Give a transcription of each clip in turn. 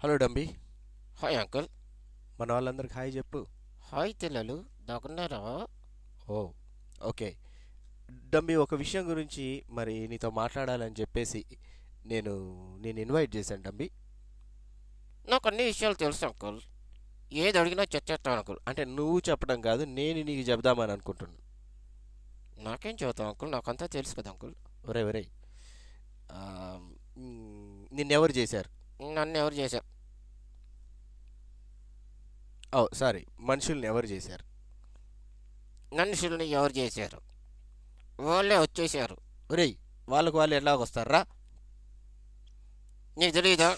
Hello డంబి. Hi uncle. మన వాళ్ళందరికి hi చెప్పు. హాయ్ పిల్లలు, బాగున్నారా? ఓ, ఓకే. డంబి, ఒక విషయం గురించి మరి నీతో మాట్లాడాలని చెప్పేసి నేను నేను ఇన్వైట్ చేశాను డంబి. నాకు అన్ని విషయాలు తెలుసు అంకుల్. ఏది అడిగినా చర్చేస్తాను అంకుల్. అంటే నువ్వు చెప్పడం కాదు, నేను నీకు చెప్దామని అనుకుంటున్నాను. నాకేం చదువుతాం అంకుల్, నాకంతా తెలుసు కదా అంకుల్. ఒరే ఒరే, ఆ, నిన్నెవరు చేశారు? నన్ను ఎవరు చేశారు? ఓ సారీ, మనుషుల్ని ఎవరు చేశారు? మనుషుల్ని ఎవరు చేశారు? వాళ్ళే వచ్చేసారు. ఒరేయ్, వాళ్ళకు వాళ్ళు ఎలాగొస్తారా? నీకు తెలీదా?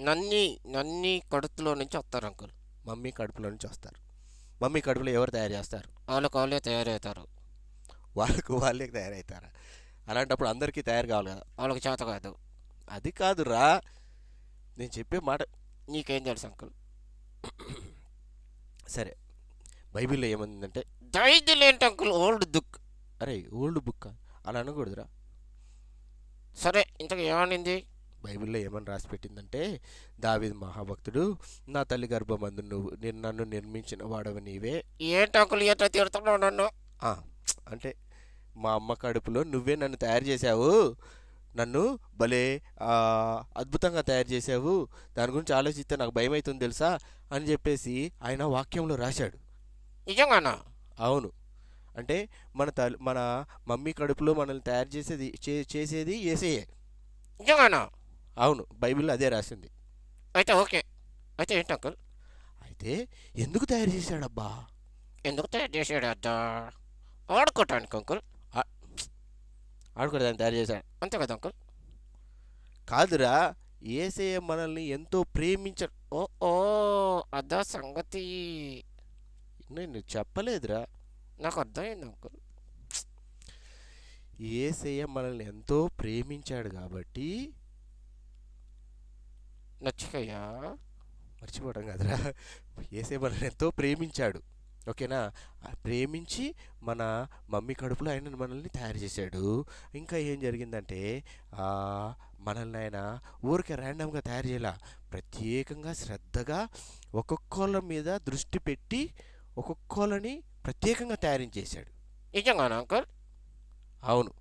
నన్ని నన్ని కడుపులో నుంచి వస్తారు అంకుల్. మమ్మీ కడుపులో నుంచి వస్తారు. మమ్మీ కడుపులో ఎవరు తయారు చేస్తారు? వాళ్ళకు వాళ్ళే తయారవుతారు. వాళ్ళకు వాళ్ళే తయారవుతారా? అలాంటప్పుడు అందరికీ తయారు కావాలి కదా. వాళ్ళకి చేత కాదు. అది కాదురా, నేను చెప్పే మాట. నీకేం తెలుసు అంకుల్? సరే, బైబిల్లో ఏమందంటే, దైద్యులేంటి అంకుల్, ఓల్డ్ దుక్. అరే ఓల్డ్ బుక్ అలా అనకూడదురా. సరే, ఇంతకు ఏమనింది? బైబిల్లో ఏమని రాసి పెట్టిందంటే, దావీదు మహాభక్తుడు, నా తల్లి గర్భమందు నువ్వు నన్ను నిర్మించిన వాడవు నీవే. ఏంటి అంకుల్ ఎట్లా తిడుతున్నావు నన్ను? ఆ, అంటే మా అమ్మ కడుపులో నువ్వే నన్ను తయారు చేశావు, నన్ను భలే అద్భుతంగా తయారు చేసావు, దాని గురించి ఆలోచిస్తే నాకు భయం అవుతుంది తెలుసా అని చెప్పేసి ఆయన వాక్యంలో రాశాడు. నిజంగానా? అవును. అంటే మన మమ్మీ కడుపులో మనల్ని తయారు చేసేది యేసయ్యే. నిజంగానా? అవును, బైబిల్లో అదే రాసింది. అయితే ఓకే. అయితే ఏంటి అంకుల్? అయితే ఎందుకు తయారు చేశాడబ్బా? ఎందుకు తయారు చేసాడు అద్దా? ఆడుకోవటానికి అంకుల్. ఆ- ఆడుకోవడానికి తయారు చేశాడు అంతే కదా అంకుల్? కాదురా, యేసయ్య మనల్ని ఎంతో ప్రేమించాడు. ఓ ఓ, అదా సంగతి. నేను చెప్పలేదురా. నాకు అర్థమైంది అంకుల్. యేసయ్య మనల్ని ఎంతో ప్రేమించాడు కాబట్టి. నచ్చికయ్యా. మర్చిపోవడం కాదురా, యేసయ్య మనల్ని ఎంతో ప్రేమించాడు. ఓకేనా? ప్రేమించి మన మమ్మీ కడుపులో ఆయన మనల్ని తయారు చేశాడు. ఇంకా ఏం జరిగిందంటే, మనల్ని ఆయన ఊరికే ర్యాండమ్గా తయారు చేయాల, ప్రత్యేకంగా శ్రద్ధగా ఒక్కొక్కళ్ళ మీద దృష్టి పెట్టి ఒక్కొక్కళ్ళని ప్రత్యేకంగా తయారు చేశాడు. నిజంగానా అంకుల్? అవును.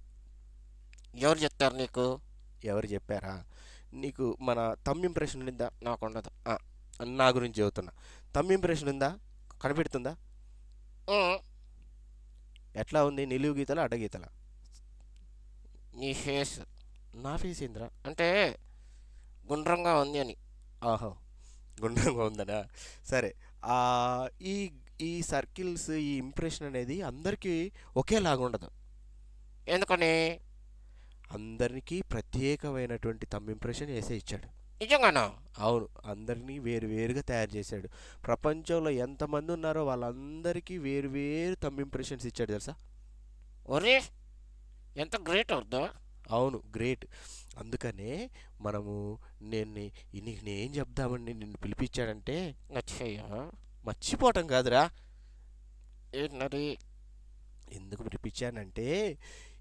ఎవరు చెప్తారు నీకు? ఎవరు చెప్పారా? నీకు మన తమ్ ఇంప్రెషన్ ఉందా? నాకు ఉండదు. నా గురించి చెబుతున్నా. తమ్ ఇంప్రెషన్ ఉందా? కనిపెడుతుందా? ఉమ్, ఎట్లా ఉంది? నిలువు గీతల అడ్డగీతల? నీ ఫేస్ నా ఫేస్ ఏంద్రా? అంటే గుండ్రంగా ఉంది అని. ఆహో, గుండ్రంగా ఉందనా? సరే. ఆ, ఈ ఈ సర్కిల్స్, ఈ ఇంప్రెషన్ అనేది అందరికీ ఒకేలాగా ఉండదు. ఎందుకని? అందరికీ ప్రత్యేకమైనటువంటి తమ్ ఇంప్రెషన్ వేసే ఇచ్చాడు. నిజంగానా? అవును, అందరినీ వేరు వేరుగా తయారు చేశాడు. ప్రపంచంలో ఎంతమంది ఉన్నారో వాళ్ళందరికీ వేరు వేరు తమ్ ఇంప్రెషన్స్ ఇచ్చాడు తెలుసా? ఒరే, ఎంత గ్రేట్ అవుద్దా? అవును, గ్రేట్. అందుకనే మనము నీకు నేను చెప్దామని నిన్ను పిలిపించాడంటే, నచ్చికయ్యా. మర్చిపోవటం కాదురా. ఏంటది? ఎందుకు పిలిపించానంటే,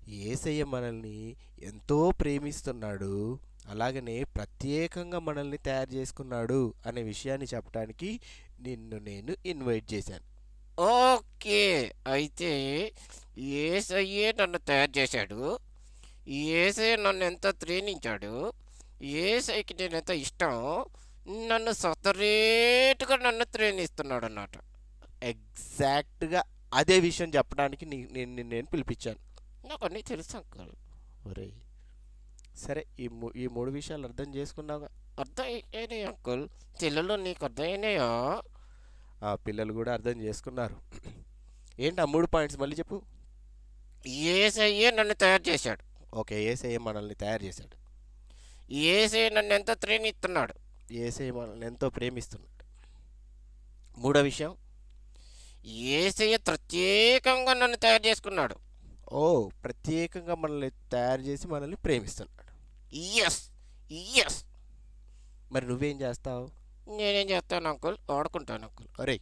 యేసయ్య మనల్ని ఎంతో ప్రేమిస్తున్నాడు, అలాగనే ప్రత్యేకంగా మనల్ని తయారు చేసుకున్నాడు అనే విషయాన్ని చెప్పడానికి నిన్ను నేను ఇన్వైట్ చేశాను. ఓకే. అయితే యేసయ్యే నన్ను తయారు చేశాడు. యేసయ్య నన్ను ఎంత ప్రేమించాడు. యేసయ్యకి నేను ఎంత ఇష్టం. నన్ను సపరేట్గా నన్ను ప్రేమిస్తున్నాడు అన్నమాట. ఎగ్జాక్ట్గా అదే విషయం చెప్పడానికి నేను పిలిపించాను. నాకు అన్నీ తెలుసు అంకుల్. ఒరే, సరే, ఈ మూడు విషయాలు అర్థం చేసుకున్నావుగా? అర్థం అయినాయి అంకుల్. చెల్లెలు నీకు అర్థమైనాయా? ఆ పిల్లలు కూడా అర్థం చేసుకున్నారు. ఏంటి ఆ 3 పాయింట్స్ మళ్ళీ చెప్పు. యేసయ్యే నన్ను తయారు చేశాడు. ఓకే, యేసయ్య మనల్ని తయారు చేశాడు. యేసయ్య నన్ను ఎంత ప్రేమిస్తున్నాడు. యేసయ్య మనల్ని ఎంతో ప్రేమిస్తున్నాడు. మూడో విషయం, యేసయ్య ప్రత్యేకంగా నన్ను తయారు చేసుకున్నాడు. ఓ, ప్రత్యేకంగా మనల్ని తయారు చేసి మనల్ని ప్రేమిస్తున్నాడు. Yes, yes. మరి నువ్వేం చేస్తావు? నేనేం చేస్తాను అంకుల్? ఆడుకుంటాను అంకుల్. అరే,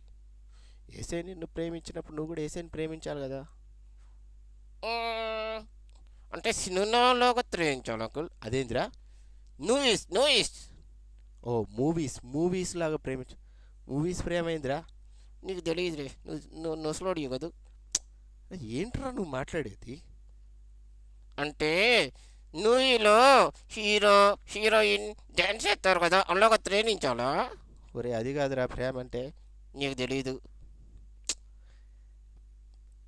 యేసయ్య నిన్ను ప్రేమించినప్పుడు నువ్వు కూడా యేసయ్యని ప్రేమించాలి కదా. మ్మ్. అంటే సినిమాలోగా ప్రేమించాలి అంకుల్. అదేందిరా? నూయిస్ నూయిస్ ఓ మూవీస్ లాగా మూవీస్ ప్రేమైందిరా. నీకు తెలియదులే, నువ్వు నొసలోడివి కదా. ఏంట్రా నువ్వు మాట్లాడేది? అంటే మూవీలో హీరో హీరోయిన్ డ్యాన్స్ చేస్తారు కదా, అలాగ ప్రేమించాలా? ఒరే అది కాదురా ప్రేమ అంటే. నీకు తెలీదు.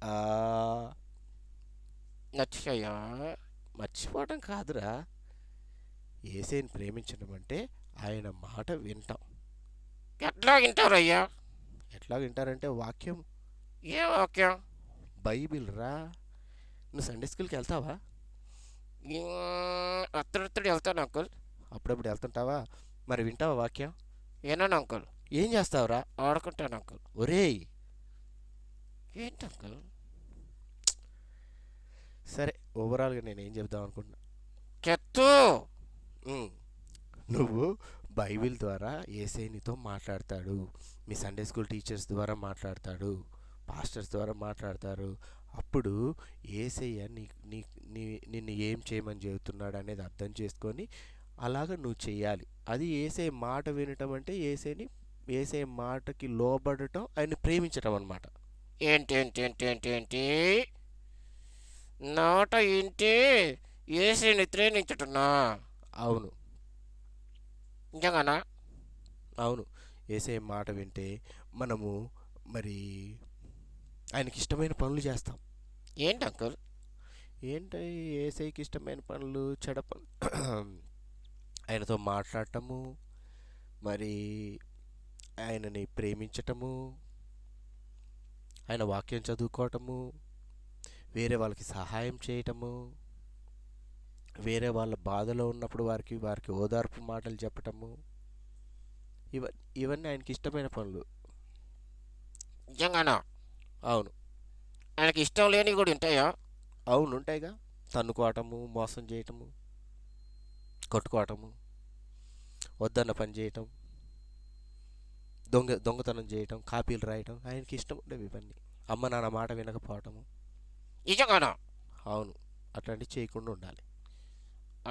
ఆ, నచ్చాయా? మర్చిపోవటం కాదురా. ఏసైని ప్రేమించడం అంటే ఆయన మాట వింటాం. ఎట్లా వింటారయ్యా? ఎట్లా వింటారంటే వాక్యం, ఏ వాక్యం? బైబిల్ రా. నువ్వు సండే స్కూల్కి వెళ్తావా? అత్తడిత్తడి వెళ్తాను అంకుల్. అప్పుడప్పుడు వెళ్తుంటావా? మరి వింటావా వాక్యం? ఏనాను అంకుల్? ఏం చేస్తావురా? ఆడుకుంటాను అంకుల్. ఒరేయ్, ఏంటి అంకుల్? సరే ఓవరాల్గా నేను ఏం చెప్దాం అనుకుంటున్నా. చెత్తు. ఉమ్, నువ్వు బైబిల్ ద్వారా యేసయ్య నీతో మాట్లాడతాడు, మీ సండే స్కూల్ టీచర్స్ ద్వారా మాట్లాడతాడు, పాస్టర్స్ ద్వారా మాట్లాడతారు. అప్పుడు యేసయ్య నిన్ను ఏం చేయమని చెబుతున్నాడు అనేది అర్థం చేసుకొని అలాగ నువ్వు చేయాలి. అది యేసయ్య మాట వినటం అంటే యేసయ్య మాటకి లోబడటం, ఆయన్ని ప్రేమించటం అన్నమాట. ఏంటి ఏంటి ఏంటి ఏంటి ఏంటి నాట ఏంటి? ఏసీని త్రేణించుటున్నా? అవును, నిజంగానా? అవును. యేసయ్య మాట వింటే మనము మరి ఆయనకి ఇష్టమైన పనులు చేస్తాం. ఏంటి అంకుల్? ఏంటి యేసయ్యకి ఇష్టమైన పనులు? చెడ పనులు. ఆయనతో మాట్లాడటము, మరి ఆయనని ప్రేమించటము, ఆయన వాక్యం చదువుకోవటము, వేరే వాళ్ళకి సహాయం చేయటము, వేరే వాళ్ళ బాధలో ఉన్నప్పుడు వారికి ఓదార్పు మాటలు చెప్పటము, ఇవన్నీ ఆయనకి ఇష్టమైన పనులు. నిజంగానా? అవును, ఆయనకి ఇష్టం లేనివి కూడా ఉంటాయా? అవును ఉంటాయిగా. తన్నుకోవటము, మోసం చేయటము, కొట్టుకోవటము, వద్దన్న పని చేయటం, దొంగతనం చేయటం, కాపీలు రాయటం ఆయనకి ఇష్టం ఉండేవి ఇవన్నీ. అమ్మ నాన్న మాట వినకపోవటము. నిజంగానా? అవును, అట్లాంటివి చేయకుండా ఉండాలి.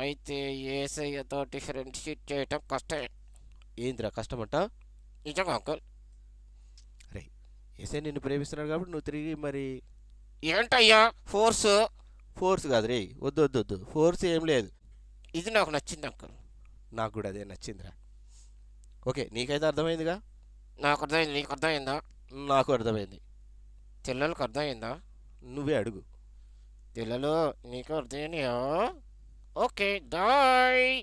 అయితే ఏసయ్యతోటి ఫ్రెండ్షిప్ చేయటం కష్టమే. ఏందిరా కష్టమంట? నిజంగా అంకుల్? అరే, ఏసై నిన్ను ప్రేమిస్తున్నాడు కాబట్టి నువ్వు తిరిగి మరి ఏంటయ్యా ఫోర్సు? ఫోర్స్ కాదు రే, వద్దు వద్దు వద్దు, ఫోర్స్ ఏం లేదు. ఇది నాకు నచ్చింది అంకుల్. నాకు కూడా అదే నచ్చిందిరా. ఓకే, నీకైతే అర్థమైందిగా. నాకు అర్థమైంది. నీకు అర్థమైందా? నాకు అర్థమైంది. చెల్లెలకు అర్థమైందా? నువ్వే అడుగు. చెల్లెలు నీకు అర్థమైనాయా? Okay, bye.